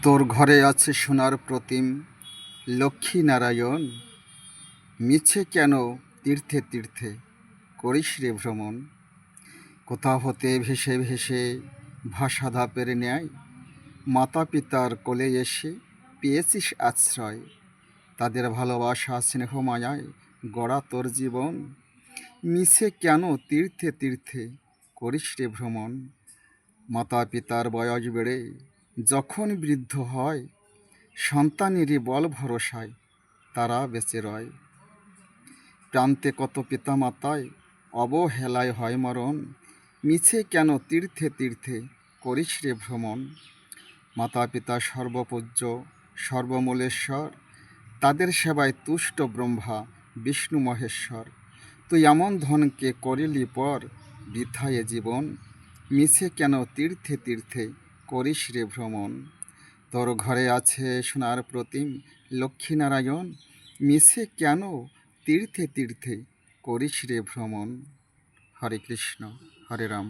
তোর ঘরে আছে সোনার প্রতিম লক্ষ্মী নারায়ণ, মিছে কেন তীর্থে তীর্থে করিস রে ভ্রমণ। কোথা হতে ভেসে ভেসে ভাষা ধাপের ন্যায় মাতা পিতার কোলে এসে পেয়েছিস আশ্রয়। তাদের ভালোবাসা স্নেহ মায়ায় গড়া তোর জীবন, মিছে কেন তীর্থে তীর্থে করিস রে ভ্রমণ। মাতা পিতার বয়স বেড়ে যখন বৃদ্ধ হয়, সন্তানেরই বল ভরসায় তারা বেঁচে রয়। প্রান্তে কত পিতা মাতায় অবহেলায় হয় মরণ, মিছে কেন তীর্থে তীর্থে করিস রে ভ্রমণ। মাতা পিতা সর্বপূজ্য সর্বমূলেশ্বর, তাদের সেবায় তুষ্ট ব্রহ্মা বিষ্ণু মহেশ্বর। তুই এমন ধনকে করিলি পর বৃথায় জীবন, মিছে কেন তীর্থে তীর্থে করিস রে ভ্রমণ। তোর ঘরে আছে সোনার প্রতিম লক্ষ্মীনারায়ণ, মিছে কেন তীর্থে তীর্থে করিস রে ভ্রমণ। হরে কৃষ্ণ হরে রাম।